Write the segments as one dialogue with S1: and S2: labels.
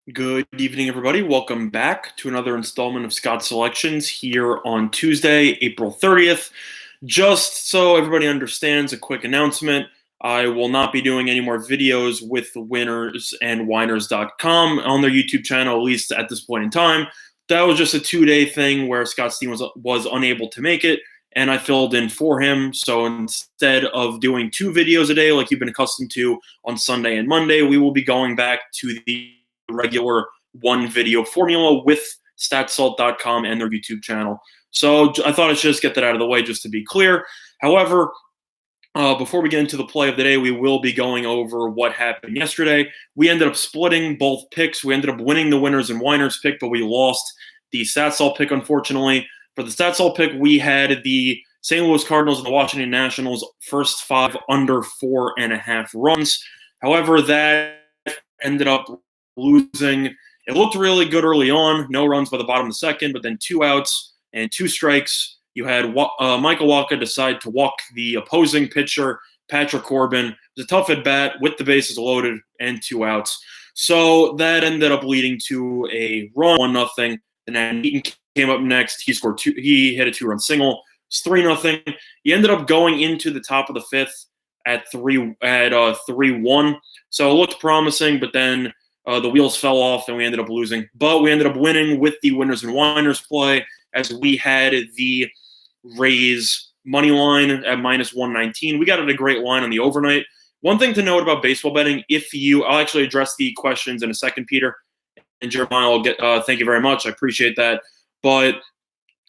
S1: Good evening, everybody. Welcome back to another installment of Scott Selections here on Tuesday, April 30th. Just so everybody understands, a quick announcement. I will not be doing any more videos with winnersandwhiners.com on their YouTube channel, at least at this point in time. That was just a 2-day thing where Scott Steen was unable to make it, and I filled in for him. So instead of doing 2 videos a day like you've been accustomed to on Sunday and Monday, we will be going back to the regular 1 video formula with statsalt.com and their YouTube channel. So I thought I should just get that out of the way just to be clear. However, before we get into the play of the day, we will be going over what happened yesterday. We ended up splitting both picks. We ended up winning the winners and whiners pick, but we lost the Statsalt pick, unfortunately. For the Statsalt pick, we had the St. Louis Cardinals and the Washington Nationals first 5 under 4.5 runs. However, that ended up losing. It looked really good early on. No runs by the bottom of the second, but then 2 outs and 2 strikes. You had Michael Wacha decide to walk the opposing pitcher, Patrick Corbin. It was a tough at-bat with the bases loaded and 2 outs. So that ended up leading to a run, 1-0. And then Eaton came up next. He scored 2. He hit a 2-run single. It's 3-0. He ended up going into the top of the 5th at 3-1. So it looked promising, but then the wheels fell off and we ended up losing. But we ended up winning with the winners and whiners play, as we had the Rays money line at -119. We got it a great line on the overnight. One thing to note about baseball betting, I'll actually address the questions in a second, Peter, and Jeremiah will get, thank you very much. I appreciate that. But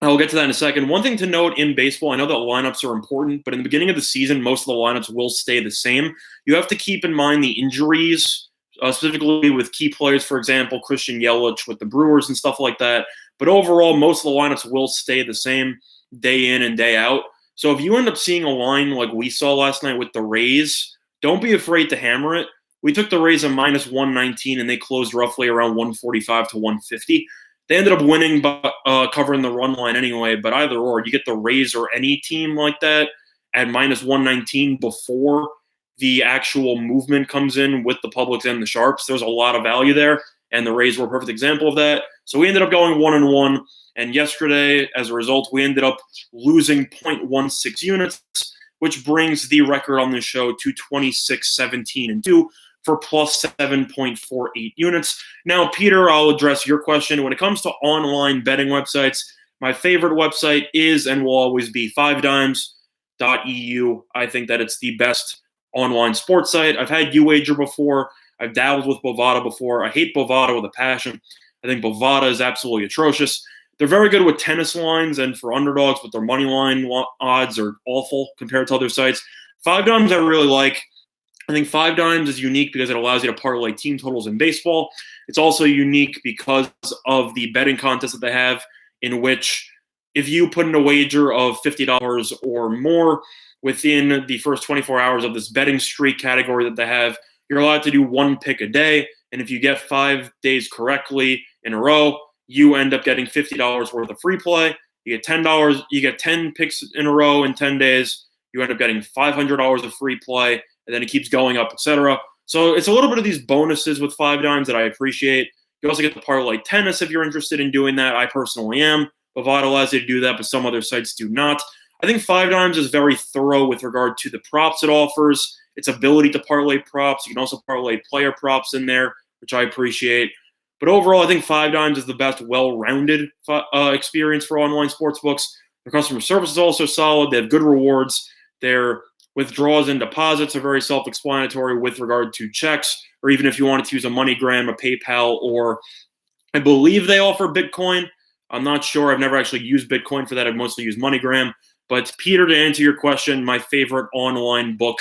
S1: I'll get to that in a second. One thing to note in baseball, I know that lineups are important, but in the beginning of the season, most of the lineups will stay the same. You have to keep in mind the injuries, specifically with key players, for example, Christian Yelich with the Brewers and stuff like that. But overall, most of the lineups will stay the same day in and day out. So if you end up seeing a line like we saw last night with the Rays, don't be afraid to hammer it. We took the Rays at -119, and they closed roughly around 145 to 150. They ended up winning by covering the run line anyway, but either or, you get the Rays or any team like that at -119 before the actual movement comes in with the publics and the sharps. There's a lot of value there, and the Rays were a perfect example of that. So we ended up going 1-1, and yesterday, as a result, we ended up losing 0.16 units, which brings the record on this show to 26-17-2 for plus 7.48 units. Now, Peter, I'll address your question. When it comes to online betting websites, my favorite website is and will always be 5dimes.eu. I think that it's the best online sports site. I've had UWager before. I've dabbled with Bovada before. I hate Bovada with a passion. I think Bovada is absolutely atrocious. They're very good with tennis lines and for underdogs, but their money line odds are awful compared to other sites. 5Dimes I really like. I think 5Dimes is unique because it allows you to parlay team totals in baseball. It's also unique because of the betting contest that they have, in which if you put in a wager of $50 or more within the first 24 hours of this betting streak category that they have, you're allowed to do 1 pick a day. And if you get 5 days correctly in a row, you end up getting $50 worth of free play. You get $10. You get 10 picks in a row in 10 days. You end up getting $500 of free play, and then it keeps going up, etc. So it's a little bit of these bonuses with 5Dimes that I appreciate. You also get the parlay tennis if you're interested in doing that. I personally am. Bovada allows you to do that, but some other sites do not. I think 5Dimes is very thorough with regard to the props it offers, its ability to parlay props. You can also parlay player props in there, which I appreciate. But overall, I think 5Dimes is the best well-rounded experience for online sportsbooks. Their customer service is also solid. They have good rewards. Their withdrawals and deposits are very self-explanatory with regard to checks, or even if you wanted to use a MoneyGram, a PayPal, or I believe they offer Bitcoin. I'm not sure. I've never actually used Bitcoin for that. I've mostly used MoneyGram. But Peter, to answer your question, my favorite online book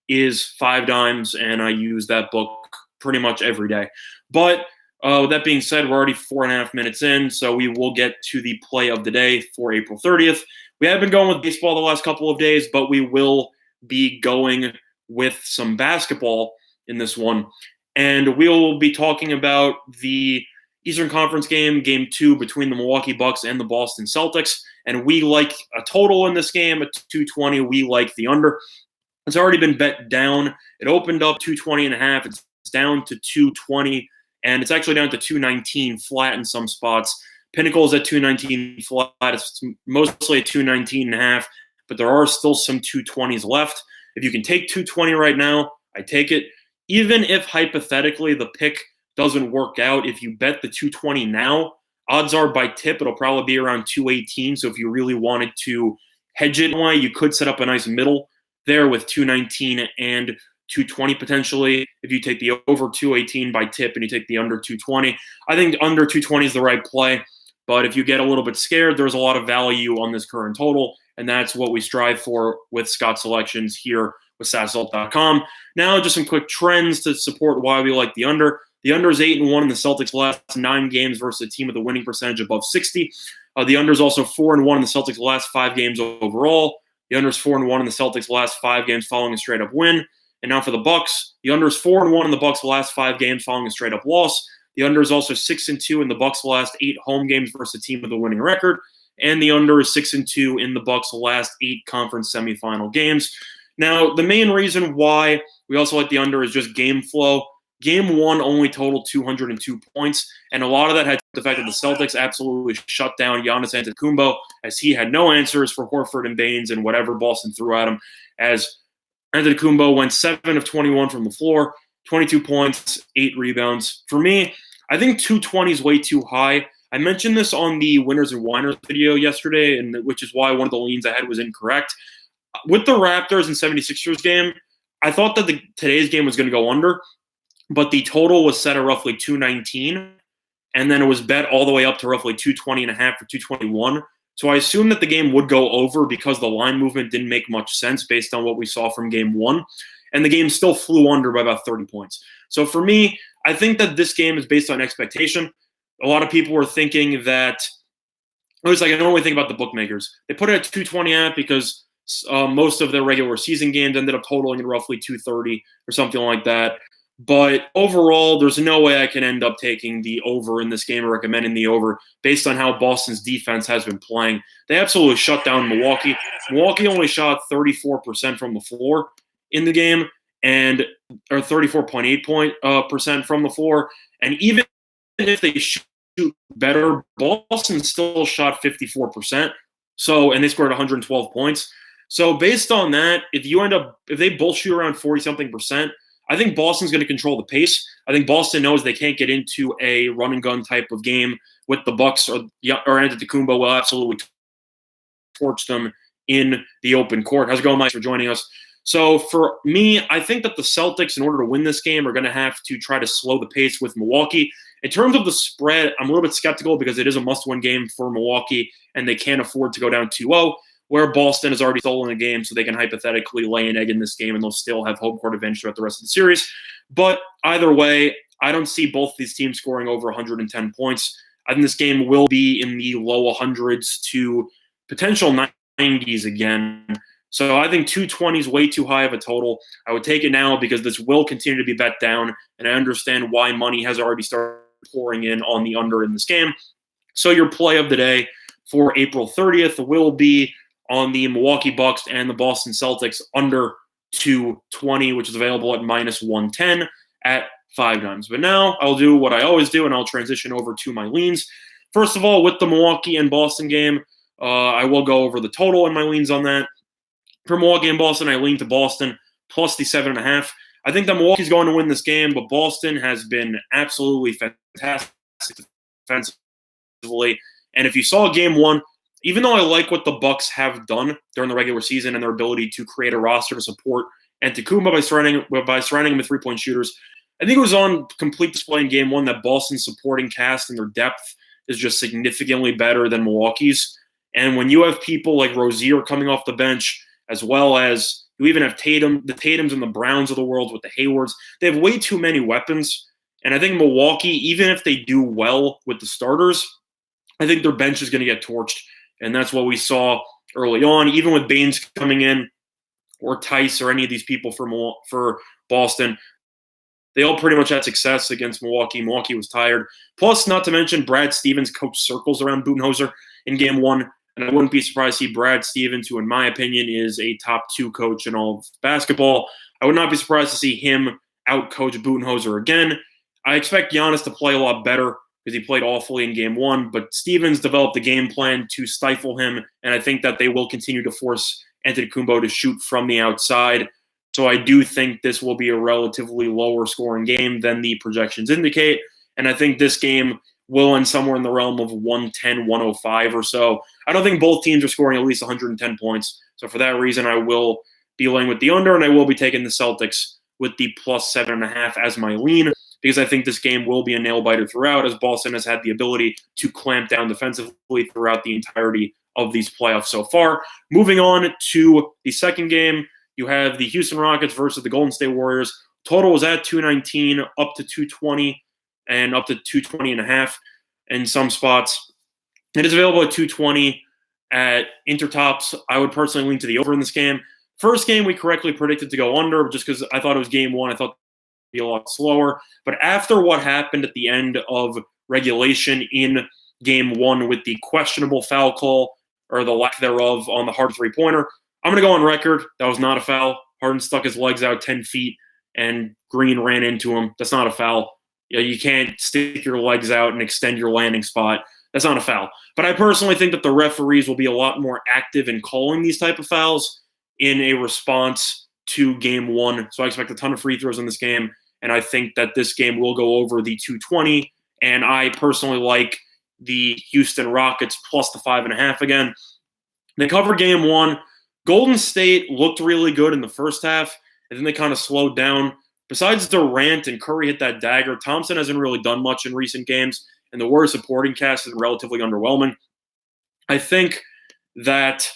S1: is 5Dimes, and I use that book pretty much every day. But with that being said, we're already 4.5 minutes in, so we will get to the play of the day for April 30th. We have been going with baseball the last couple of days, but we will be going with some basketball in this one. And we'll be talking about the Eastern Conference game, Game 2 between the Milwaukee Bucks and the Boston Celtics. And we like a total in this game at 220. We like the under. It's already been bet down. It opened up 220.5. It's down to 220. and it's actually down to 219 flat in some spots. Pinnacle is at 219 flat. It's mostly at 219.5, but there are still some 220s left. If you can take 220 right now, I take it. Even if hypothetically the pick doesn't work out, if you bet the 220 now, odds are by tip it'll probably be around 218. So if you really wanted to hedge it away, you could set up a nice middle there with 219 and 220 potentially. If you take the over 218 by tip and you take the under 220, I think under 220 is the right play. But if you get a little bit scared, there's a lot of value on this current total, and that's what we strive for with Scott Selections here with SassAlt.com. Now, just some quick trends to support why we like the under. The under is 8-1 in the Celtics' last 9 games versus a team with a winning percentage above 60. The under is also 4-1 in the Celtics' last 5 games overall. The under is 4-1 in the Celtics' last 5 games following a straight-up win. And now for the Bucks, the under is 4-1 in the Bucks' last 5 games following a straight-up loss. The under is also 6-2 in the Bucks' last 8 home games versus a team with a winning record. And the under is 6-2 in the Bucks' last 8 conference semifinal games. Now, the main reason why we also like the under is just game flow. Game 1 only totaled 202 points, and a lot of that had the fact that the Celtics absolutely shut down Giannis Antetokounmpo as he had no answers for Horford and Baines and whatever Boston threw at him, as Antetokounmpo went 7 of 21 from the floor, 22 points, 8 rebounds. For me, I think 220 is way too high. I mentioned this on the Winners and Whiners video yesterday, and which is why one of the leans I had was incorrect. With the Raptors and 76ers game, I thought that today's game was going to go under, but the total was set at roughly 219, and then it was bet all the way up to roughly 220.5 or 221. So I assumed that the game would go over because the line movement didn't make much sense based on what we saw from game 1, and the game still flew under by about 30 points. So for me, I think that this game is based on expectation. A lot of people were thinking that, it was like, I don't really think about the bookmakers. They put it at 220 because most of their regular season games ended up totaling at roughly 230 or something like that. But overall, there's no way I can end up taking the over in this game or recommending the over based on how Boston's defense has been playing. They absolutely shut down Milwaukee. Milwaukee only shot 34% from the floor in the game, or 34.8% from the floor. And even if they shoot better, Boston still shot 54%. And they scored 112 points. So based on that, if they both shoot around 40-something%, I think Boston's going to control the pace. I think Boston knows they can't get into a run and gun type of game with the Bucks, or Antetokounmpo will absolutely torch them in the open court. How's it going, Mike, for joining us? So for me, I think that the Celtics, in order to win this game, are going to have to try to slow the pace with Milwaukee. In terms of the spread, I'm a little bit skeptical because it is a must-win game for Milwaukee, and they can't afford to go down 2-0, where Boston has already stolen a game, so they can hypothetically lay an egg in this game, and they'll still have home court advantage throughout the rest of the series. But either way, I don't see both these teams scoring over 110 points. I think this game will be in the low 100s to potential 90s again. So I think 220 is way too high of a total. I would take it now because this will continue to be bet down, and I understand why money has already started pouring in on the under in this game. So your play of the day for April 30th will be on the Milwaukee Bucks and the Boston Celtics under 220, which is available at -110 at 5 times. But now I'll do what I always do, and I'll transition over to my leans. First of all, with the Milwaukee and Boston game, I will go over the total and my leans on that. For Milwaukee and Boston, I lean to Boston plus the 7.5. I think that Milwaukee's going to win this game, but Boston has been absolutely fantastic defensively. And if you saw game 1, even though I like what the Bucks have done during the regular season and their ability to create a roster to support Antetokounmpo by surrounding him with three-point shooters, I think it was on complete display in game 1 that Boston's supporting cast and their depth is just significantly better than Milwaukee's. And when you have people like Rozier coming off the bench, as well as you even have the Tatums and the Browns of the world with the Haywards, they have way too many weapons. And I think Milwaukee, even if they do well with the starters, I think their bench is going to get torched. And that's what we saw early on, even with Baines coming in, or Tice, or any of these people for Boston. They all pretty much had success against Milwaukee. Milwaukee was tired. Plus, not to mention, Brad Stevens coached circles around Budenholzer in game 1. And I wouldn't be surprised to see Brad Stevens, who in my opinion is a top 2 coach in all of basketball. I would not be surprised to see him out-coach Budenholzer again. I expect Giannis to play a lot better because he played awfully in game one, but Stevens developed a game plan to stifle him, and I think that they will continue to force Antetokounmpo to shoot from the outside. So I do think this will be a relatively lower scoring game than the projections indicate, and I think this game will end somewhere in the realm of 110, 105 or so. I don't think both teams are scoring at least 110 points, so for that reason, I will be laying with the under, and I will be taking the Celtics with the plus 7.5 as my lean, because I think this game will be a nail-biter throughout, as Boston has had the ability to clamp down defensively throughout the entirety of these playoffs so far. Moving on to the second game, you have the Houston Rockets versus the Golden State Warriors. Total was at 219, up to 220, and up to 220.5 in some spots. It is available at 220 at Intertops. I would personally lean to the over in this game. First game, we correctly predicted to go under just because I thought it was game one. I thought it would be a lot slower. But after what happened at the end of regulation in game one with the questionable foul call, or the lack thereof, on the Harden three-pointer, I'm going to go on record. That was not a foul. Harden stuck his legs out 10 feet, and Green ran into him. That's not a foul. You can't stick your legs out and extend your landing spot. That's not a foul. But I personally think that the referees will be a lot more active in calling these type of fouls in a response to game one. So I expect a ton of free throws in this game, and I think that this game will go over the 220, and I personally like the Houston Rockets plus the 5.5 again. They covered game one. Golden State looked really good in the first half, and then they kind of slowed down. Besides Durant and Curry hit that dagger, Thompson hasn't really done much in recent games, and the Warriors supporting cast is relatively underwhelming. I think that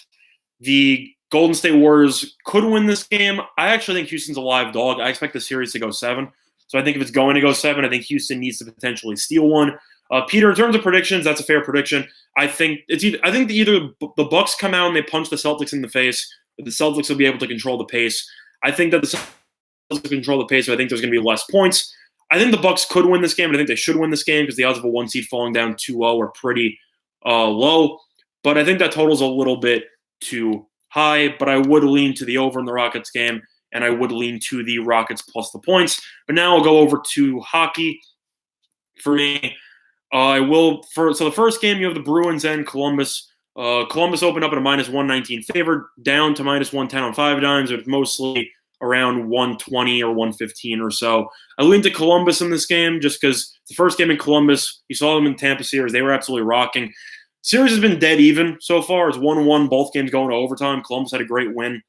S1: the Golden State Warriors could win this game. I actually think Houston's a live dog. I expect the series to go 7. So I think if it's going to go 7, I think Houston needs to potentially steal one. Peter, in terms of predictions, that's a fair prediction. I think either the Bucks come out and they punch the Celtics in the face, or the Celtics will be able to control the pace. I think that the Celtics control the pace, so I think there's going to be less points. I think the Bucks could win this game, and I think they should win this game because the odds of a 1 seed falling down 2-0 are pretty low. But I think that total's a little bit too high, but I would lean to the over in the Rockets game, and I would lean to the Rockets plus the points. But now I'll go over to hockey. For me, so the first game, you have the Bruins and Columbus. Columbus opened up at a minus 119 favored, down to minus 110 on 5 dimes. It's mostly around 120 or 115 or so. I lean to Columbus in this game just because the first game in Columbus, you saw them in Tampa series. They were absolutely rocking. Series has been dead even so far. It's 1-1, both games going to overtime. Columbus had a great win.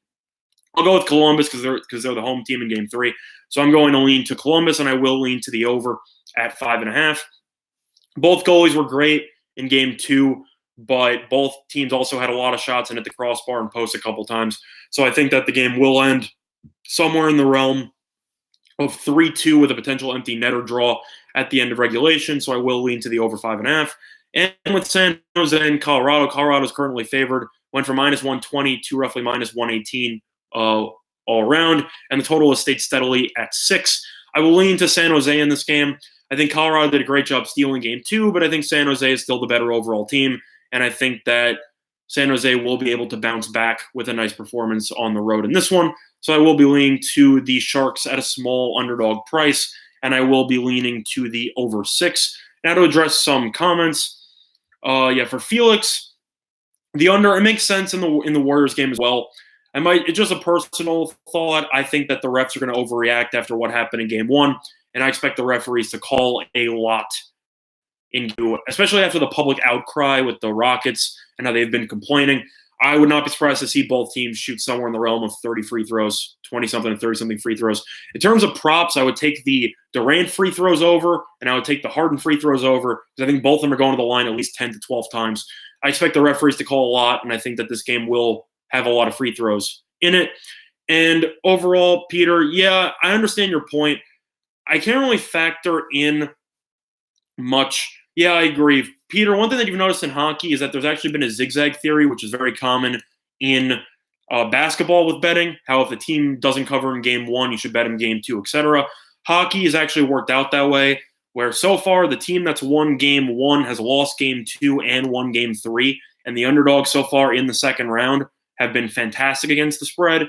S1: I'll go with Columbus because they're the home team in game 3. So I'm going to lean to Columbus, and I will lean to the over at 5.5. Both goalies were great in game 2, but both teams also had a lot of shots and hit the crossbar and post a couple times. So I think that the game will end somewhere in the realm of 3-2 with a potential empty netter draw at the end of regulation. So I will lean to the over 5.5. And with San Jose and Colorado's currently favored. Went from minus 120 to roughly minus 118 all around. And the total has stayed steadily at 6. I will lean to San Jose in this game. I think Colorado did a great job stealing game 2, but I think San Jose is still the better overall team. And I think that San Jose will be able to bounce back with a nice performance on the road in this one. So I will be leaning to the Sharks at a small underdog price, and I will be leaning to the over 6. Now to address some comments. For Felix, the under, it makes sense in the Warriors game as well. It's just a personal thought. I think that the refs are going to overreact after what happened in game 1, and I expect the referees to call a lot especially after the public outcry with the Rockets and how they've been complaining. I would not be surprised to see both teams shoot somewhere in the realm of 30 free throws, 20-something to 30-something free throws. In terms of props, I would take the Durant free throws over, and I would take the Harden free throws over, because I think both of them are going to the line at least 10 to 12 times. I expect the referees to call a lot, and I think that this game will have a lot of free throws in it. And overall, Peter, yeah, I understand your point. I can't really factor in much. Yeah, I agree. Peter, one thing that you've noticed in hockey is that there's actually been a zigzag theory, which is very common in basketball with betting, how if the team doesn't cover in game 1, you should bet in game 2, etc. Hockey has actually worked out that way, where so far the team that's won game 1 has lost game 2 and won game 3, and the underdogs so far in the second round have been fantastic against the spread.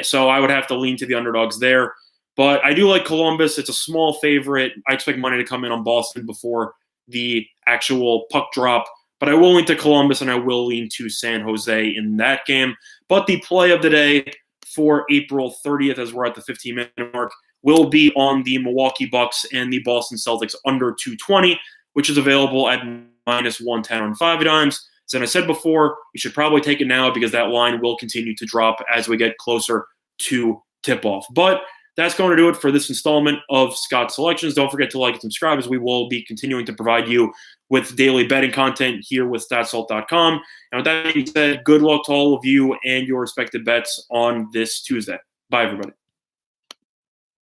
S1: So I would have to lean to the underdogs there. But I do like Columbus. It's a small favorite. I expect money to come in on Boston before the actual puck drop. But I will lean to Columbus, and I will lean to San Jose in that game. But the play of the day for April 30th, as we're at the 15-minute mark, will be on the Milwaukee Bucks and the Boston Celtics under 220, which is available at -110 on 5 dimes. As I said before, you should probably take it now because that line will continue to drop as we get closer to tip-off. But that's going to do it for this installment of Scott's Selections. Don't forget to like and subscribe, as we will be continuing to provide you with daily betting content here with StatSalt.com. And with that being said, good luck to all of you and your respective bets on this Tuesday. Bye, everybody.